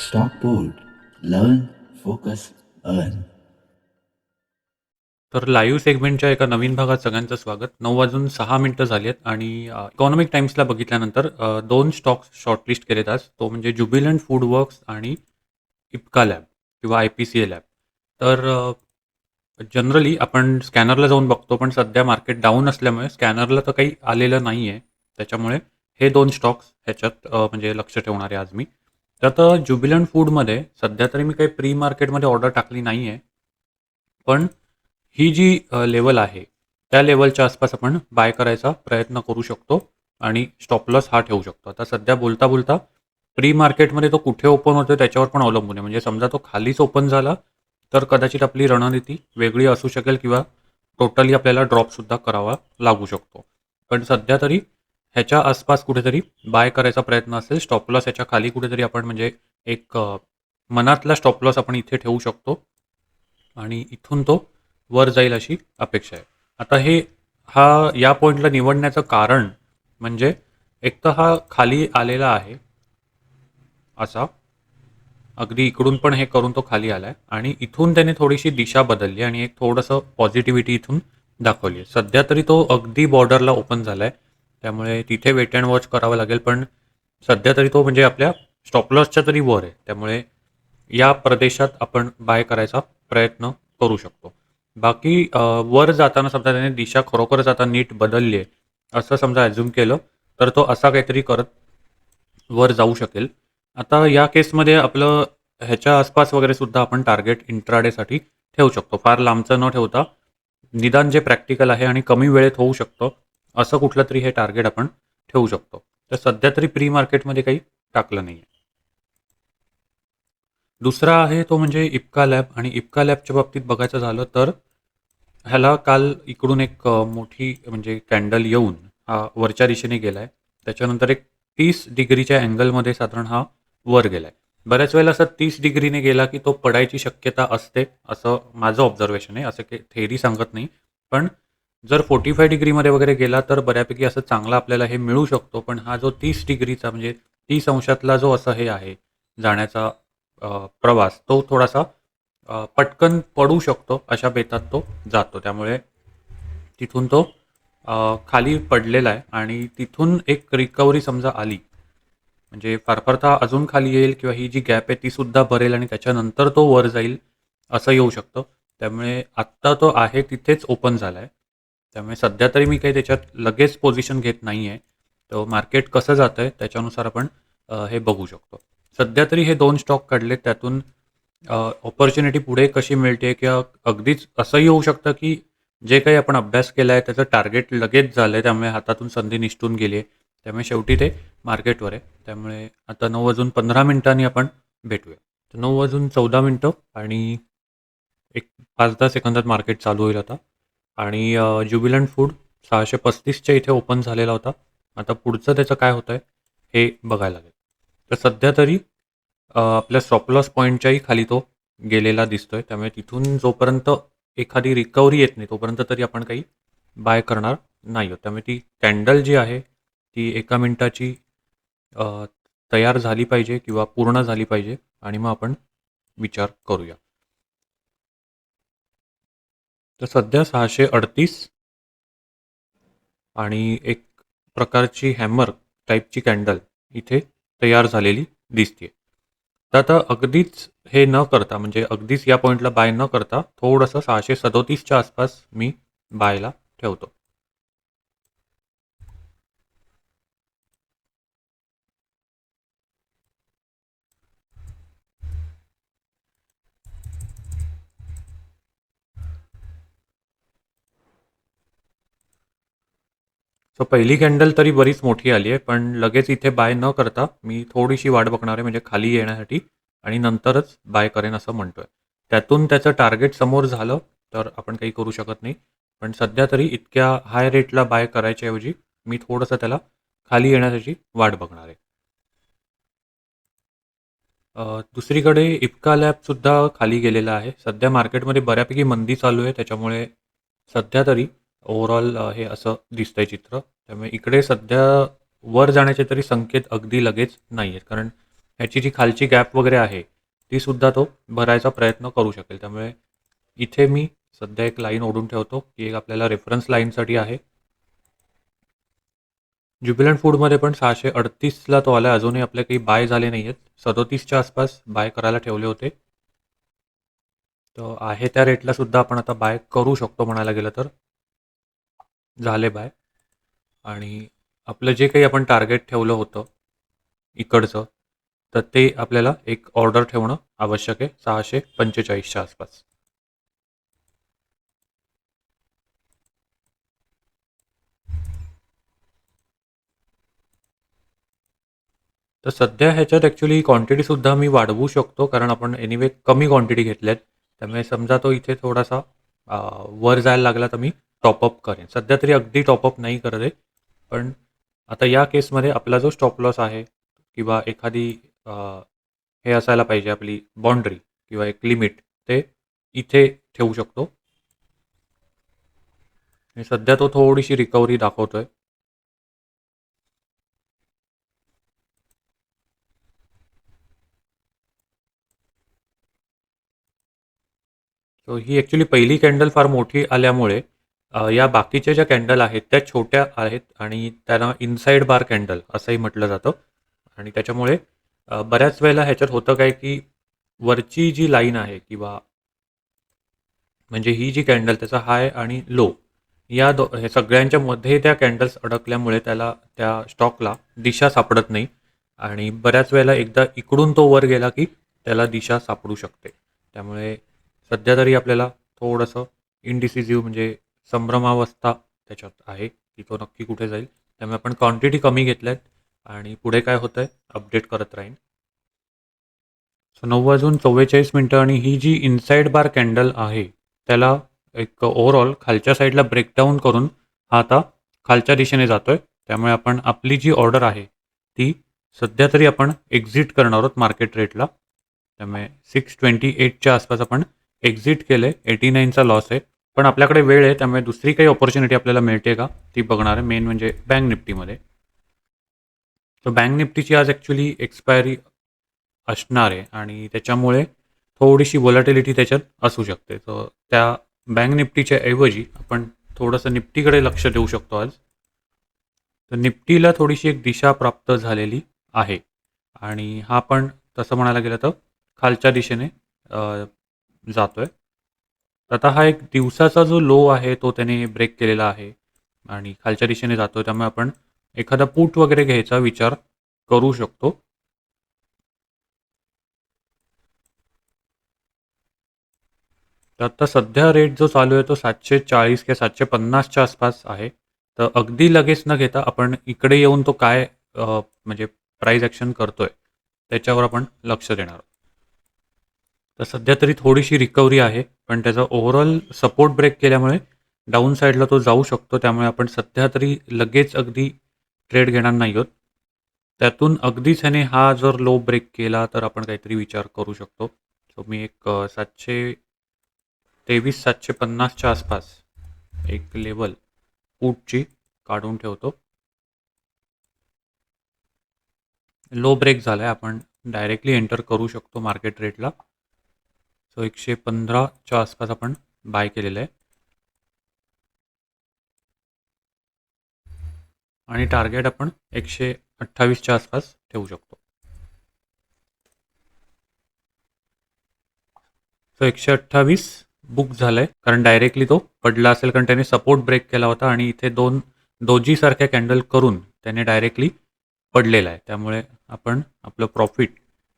Stock board. Learn, focus, earn. तर live सेगमेंटच्या एका नवीन भागात सगळ्यांचं स्वागत. 9:06 झाली आहेत आणि इकॉनॉमिक टाइम्सला बघितल्यानंतर दोन स्टॉक्स शॉर्टलिस्ट केलेत आज. तो म्हणजे ज्युबिलंट फूड वर्क्स आणि इप्का लॅब किंवा IPCA लॅब. तर जनरली आपण स्कॅनरला जाऊन बघतो, पण सध्या मार्केट डाऊन असल्यामुळे स्कॅनरला तर काही आलेलं नाही आहे. त्याच्यामुळे हे दोन स्टॉक्स ह्याच्यात म्हणजे लक्ष ठेवणार आहे आज मी. तर आता ज्युबिलंट फूडमध्ये सध्या तरी मी काही प्री मार्केटमध्ये ऑर्डर टाकली नाही आहे. पण ही जी लेवल आहे, त्या लेवलच्या आसपास आपण बाय करायचा प्रयत्न करू शकतो आणि स्टॉप लॉस हा ठेवू शकतो. आता सध्या बोलता बोलता प्री मार्केटमध्ये तो कुठे ओपन होतो त्याच्यावर पण अवलंबून आहे. म्हणजे समजा तो खालीच ओपन झाला तर कदाचित आपली रणनीती वेगळी असू शकेल किंवा टोटली आपल्याला ड्रॉपसुद्धा करावा लागू शकतो. पण सध्या तरी ह्याच्या आसपास कुठेतरी बाय करायचा प्रयत्न असेल. स्टॉप लॉस ह्याच्या खाली कुठेतरी आपण म्हणजे एक मनातला स्टॉप लॉस आपण इथे ठेवू शकतो आणि इथून तो वर जाईल अशी अपेक्षा आहे. आता हा या पॉईंटला निवडण्याचं कारण म्हणजे एक तर हा खाली आलेला आहे असा, अगदी इकडून पण हे करून तो खाली आलाय आणि इथून त्याने थोडीशी दिशा बदलली आणि एक थोडंसं पॉझिटिव्हिटी इथून दाखवली आहे. सध्या तरी तो अगदी बॉर्डरला ओपन झालाय, त्यामुळे तिथे वेट अँड वॉच करावं लागेल. पण सध्या तरी तो म्हणजे आपल्या स्टॉप लॉसच्या तरी वर आहे, त्यामुळे या प्रदेशात आपण बाय करायचा प्रयत्न करू शकतो. बाकी वर जाताना समजा त्याने दिशा खरोखरच आता नीट बदलली आहे असं समजा ॲझ्युम केलं तर तो असा काहीतरी करत वर जाऊ शकेल. आता या केसमध्ये आपलं ह्याच्या आसपास वगैरे सुद्धा आपण टार्गेट इंट्राडेसाठी ठेवू शकतो. फार लांबचं न ठेवता निदान जे प्रॅक्टिकल आहे आणि कमी वेळेत होऊ शकतं असं कुठलं तरी हे टार्गेट आपण ठेवू शकतो. तर सध्या तरी प्री मार्केटमध्ये काही टाकलं नाही आहे. दुसरा आहे तो म्हणजे इप्का लॅब आणि इप्का लॅबच्या बाबतीत बघायचं झालं तर ह्याला काल इकडून एक मोठी म्हणजे कॅन्डल येऊन हा वरच्या दिशेने गेलाय. त्याच्यानंतर एक 30 डिग्रीच्या अँगलमध्ये साधारण हा वर गेलाय. बऱ्याच वेळेला असं 30 डिग्रीने गेला की तो पडायची शक्यता असते, असं माझं ऑब्झर्वेशन आहे. असं काही थेअरी सांगत नाही. पण जर 45 डिग्रीमध्ये वगैरे गेला तर बऱ्यापैकी असं चांगला आपल्याला हे मिळू शकतो. पण हा जो 30 डिग्रीचा म्हणजे 30 अंशातला जो असं हे आहे जाण्याचा प्रवास, तो थोडासा पटकन पडू शकतो अशा बेतात तो जातो. त्यामुळे तिथून तो खाली पडलेला आहे आणि तिथून एक रिकव्हरी समजा आली म्हणजे फार फार तर अजून खाली येईल किंवा ही जी गॅप आहे ती सुद्धा भरेल आणि त्याच्यानंतर तो वर जाईल असं येऊ शकतं. त्यामुळे आत्ता तो आहे तिथेच ओपन झाला आहे. त्यामुळे सध्या तरी मी काही त्याच्यात लगेच पोझिशन घेत नाही आहे. तर मार्केट कसं जातं आहे त्याच्यानुसार आपण हे बघू शकतो. सध्या तरी हे दोन स्टॉक काढले, त्यातून ऑपॉर्च्युनिटी पुढे कशी मिळते किंवा अगदीच असंही होऊ शकतं की जे काही आपण अभ्यास केला आहे त्याचं टार्गेट लगेच झालं आहे, त्यामुळे हातातून संधी निसटून गेली आहे. त्यामुळे शेवटी ते मार्केटवर आहे. त्यामुळे आता 9:15 आपण भेटूया. तर 9:14 आणि एक 5-10 सेकंदात मार्केट चालू होईल आता. आणि ज्युबिलंट फूड 635च्या इथे ओपन झालेला होता. आता पुढचं त्याचं काय होतं आहे हे बघायला लागेल. तर सध्या तरी आपल्या स्टॉप लॉस पॉईंटच्याही खाली तो गेलेला दिसतोय. त्यामुळे तिथून जोपर्यंत एखादी रिकव्हरी येत नाही तोपर्यंत तरी आपण काही बाय करणार नाही आहोत. त्यामुळे ती कॅन्डल जी आहे ती 1 मिनिटाची अ, तयार झाली पाहिजे किंवा पूर्ण झाली पाहिजे आणि मग आपण विचार करूया. तर सध्या 638 आणि एक प्रकारची हॅमर टाईपची कॅन्डल इथे तयार झालेली दिसते. तर आता अगदीच हे न करता म्हणजे अगदीच या पॉईंटला बाय न करता थोडंसं 637च्या आसपास मी बायला ठेवतो. सो पहिली कॅन्डल तरी बरीच मोठी आली आहे, पण लगेच इथे बाय न करता मी थोडीशी वाट बघणार आहे म्हणजे खाली येण्यासाठी आणि नंतरच बाय करेन असं म्हणतोय. त्यातून त्याचं टार्गेट समोर झालं तर आपण काही करू शकत नाही. पण सध्या तरी इतक्या हाय रेटला बाय करायच्या ऐवजी मी थोडंसं त्याला खाली येण्यासाठी वाट बघणार आहे. दुसरीकडे इप्का लॅबसुद्धा खाली गेलेला आहे. सध्या मार्केटमध्ये बऱ्यापैकी मंदी चालू आहे, त्याच्यामुळे सध्या तरी ओव्हरऑल हे असं दिसतंय चित्र. त्यामुळे इकडे सध्या वर जाण्याचे तरी संकेत अगदी लगेच नाही आहेत. कारण ह्याची जी खालची गॅप वगैरे आहे ती सुद्धा तो भरायचा प्रयत्न करू शकेल. त्यामुळे इथे मी सध्या एक लाईन ओढून ठेवतो, की एक आपल्याला रेफरन्स लाईनसाठी आहे. ज्युबिलंट फूडमध्ये पण 638ला तो आला. अजूनही आपले काही बाय झाले नाही आहेत. 37च्या आसपास बाय करायला ठेवले होते. तर आहे त्या रेटला सुद्धा आपण आता बाय करू शकतो म्हणायला गेलं तर. झाले बाय. आणि आपलं जे काही आपण टार्गेट ठेवलं होतं इकडचं, तर ते आपल्याला एक ऑर्डर ठेवणं आवश्यक आहे 645च्या आसपास. तर सध्या ह्याच्यात ॲक्च्युली क्वांटिटीसुद्धा मी वाढवू शकतो, कारण आपण एनिवे कमी क्वांटिटी घेतल्यात. त्यामुळे समजा तो इथे थोडासा वर जायला लागला तर मी टॉपअप करेन. सध्या तरी अगदी टॉपअप नाही करत आहे. पण आता या केसमध्ये आपला जो स्टॉप लॉस आहे किंवा एखादी अ, हे असायला पाहिजे आपली बाउंड्री किंवा एक लिमिट, ते इथे ठेवू शकतो. आणि सध्या तो थोडीशी रिकव्हरी दाखवतोय. सो ही ॲक्च्युली पहिली कॅन्डल फार मोठी आल्यामुळे या बाकीच्या ज्या कॅन्डल आहेत त्या छोट्या आहेत आणि त्यांना इनसाइड बार कॅन्डल असंही म्हटलं जातं. आणि त्याच्यामुळे बऱ्याच वेळेला ह्याच्यात होतं काय, की वरची जी लाईन आहे किंवा म्हणजे ही जी कॅन्डल त्याचा हाय आणि लो या हे सगळ्यांच्या मध्ये त्या कॅन्डल्स अडकल्यामुळे त्याला त्या स्टॉकला दिशा सापडत नाही. आणि बऱ्याच वेळेला एकदा इकडून तो वर गेला की त्याला दिशा सापडू शकते. त्यामुळे सध्या तरी आपल्याला थोडंसं इनडिसिजिव्ह म्हणजे संभ्रमावस्था त्याच्यात आहे की तो नक्की कुठे जाईल. त्यामुळे आपण क्वांटिटी कमी घेतल्यात आणि पुढे काय होतंय अपडेट करत राहीन. सो 9:44 आणि ही जी इनसाइड बार कॅन्डल आहे त्याला एक ओव्हरऑल खालच्या साईडला ब्रेकडाऊन करून हा आता खालच्या दिशेने जातोय. त्यामुळे आपण आपली जी ऑर्डर आहे ती सध्या तरी आपण एक्झिट करणार आहोत मार्केट रेटला. त्यामुळे 628च्या आसपास आपण एक्झिट केलं आहे. 89चा लॉस आहे. पण आपल्याकडे वेळ आहे, त्यामुळे दुसरी काही अपॉर्च्युनिटी आपल्याला मिळते का ती बघणार आहे, मेन म्हणजे बँक निफ्टीमध्ये. तर बँक निफ्टीची आज ॲक्च्युली एक्सपायरी असणार आहे आणि त्याच्यामुळे थोडीशी व्हॉलॅटिलिटी त्याच्यात असू शकते. तर त्या बँक निफ्टीच्या ऐवजी आपण थोडंसं निफ्टीकडे लक्ष देऊ शकतो आज. तर निफ्टीला थोडीशी एक दिशा प्राप्त झालेली आहे आणि हा पण तसं म्हणायला गेलं तर खालच्या दिशेने जातोय. आता हा एक दिवसाचा जो लो आहे तो त्याने ब्रेक केलेला आहे आणि खालच्या दिशेने जातोय. त्यामुळे आपण एखादा पुट वगैरे घ्यायचा विचार करू शकतो. तर आता सध्या रेट जो चालू आहे तो 740 किंवा 750च्या आसपास आहे. तर अगदी लगेच न घेता आपण इकडे येऊन तो काय म्हणजे प्राईस ॲक्शन करतोय त्याच्यावर आपण लक्ष देणार आहोत. तर सध्या तरी थोडीशी रिकव्हरी आहे, पण त्याचा ओव्हरऑल सपोर्ट ब्रेक केल्यामुळे डाऊन साईडला तो जाऊ शकतो. त्यामुळे आपण सध्या तरी लगेच अगदी ट्रेड घेणार नाही आहोत. त्यातून अगदीच ह्याने हा जर लो ब्रेक केला तर आपण काहीतरी विचार करू शकतो. सो मी एक 723-750च्या आसपास एक लेवल पुटची काढून ठेवतो. लो ब्रेक झाला आहे, आपण डायरेक्टली एंटर करू शकतो मार्केट रेटला. सो 115च्या आसपास आपण बाय केलेलं आहे आणि टार्गेट आपण 128च्या आसपास ठेवू शकतो. सो 128 बुक झालंय, कारण डायरेक्टली तो पडला असेल, कारण त्याने सपोर्ट ब्रेक केला होता आणि इथे दोन दोजी सारख्या कॅन्डल करून त्याने डायरेक्टली पडलेला आहे. त्यामुळे आपण आपलं प्रॉफिट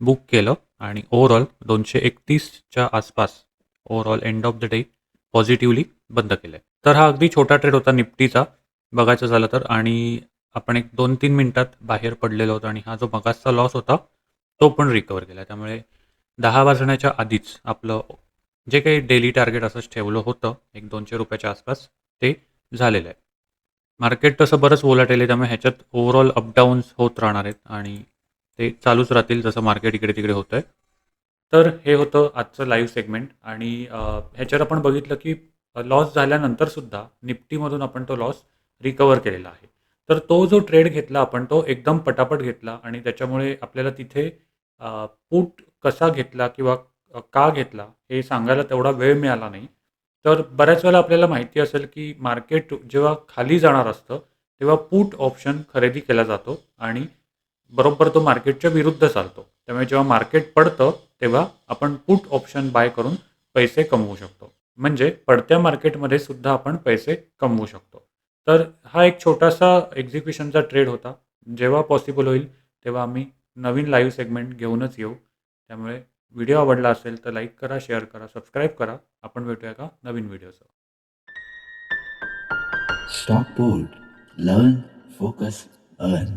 बुक केलं आणि ओव्हरऑल 231च्या आसपास overall end of the day positively बंद केलं आहे. तर हा अगदी छोटा ट्रेड होता निफ्टीचा बघायचं झालं तर. आणि आपण एक 2-3 मिनिटात बाहेर पडलेलो होतो आणि हा जो मगासचा लॉस होता तो पण रिकवर केला. त्यामुळे 10 वाजण्याच्या आधीच आपलं जे काही डेली टार्गेट असंच ठेवलं होतं एक ₹200च्या आसपास ते झालेलं आहे. मार्केट तसं बरंच व्होलॅटाईल आहे, त्यामुळे ह्याच्यात ओव्हरऑल अपडाऊन्स होत राहणार आहेत आणि ते चालूच राहतील जसं मार्केट इकडे तिकडे होतं आहे. तर हे होतं आजचं लाईव्ह सेगमेंट आणि ह्याच्यात आपण बघितलं की लॉस झाल्यानंतरसुद्धा निफ्टीमधून आपण तो लॉस रिकवर केलेला आहे. तर तो जो ट्रेड घेतला आपण तो एकदम पटापट घेतला आणि त्याच्यामुळे आपल्याला तिथे पुट कसा घेतला किंवा का घेतला हे सांगायला तेवढा वेळ मिळाला नाही. तर बऱ्याच वेळेला आपल्याला माहिती असेल की मार्केट जेव्हा खाली जाणार असतं, तेव्हा पुट ऑप्शन खरेदी केला जातो आणि बरोबर तो मार्केटच्या विरुद्ध चालतो. त्यामुळे जेव्हा मार्केट पडतं, तेव्हा आपण पुट ऑप्शन बाय करून पैसे कमवू शकतो. म्हणजे पडत्या मार्केटमध्ये सुद्धा आपण पैसे कमवू शकतो. तर हा एक छोटासा एक्झिक्युशनचा ट्रेड होता. जेव्हा पॉसिबल होईल तेव्हा आम्ही नवीन लाईव्ह सेगमेंट घेऊनच येऊ. त्यामुळे व्हिडिओ आवडला असेल तर लाईक करा, शेअर करा, सबस्क्राईब करा. आपण भेटूया एका नवीन व्हिडिओसह. Stockport. Learn, focus, earn.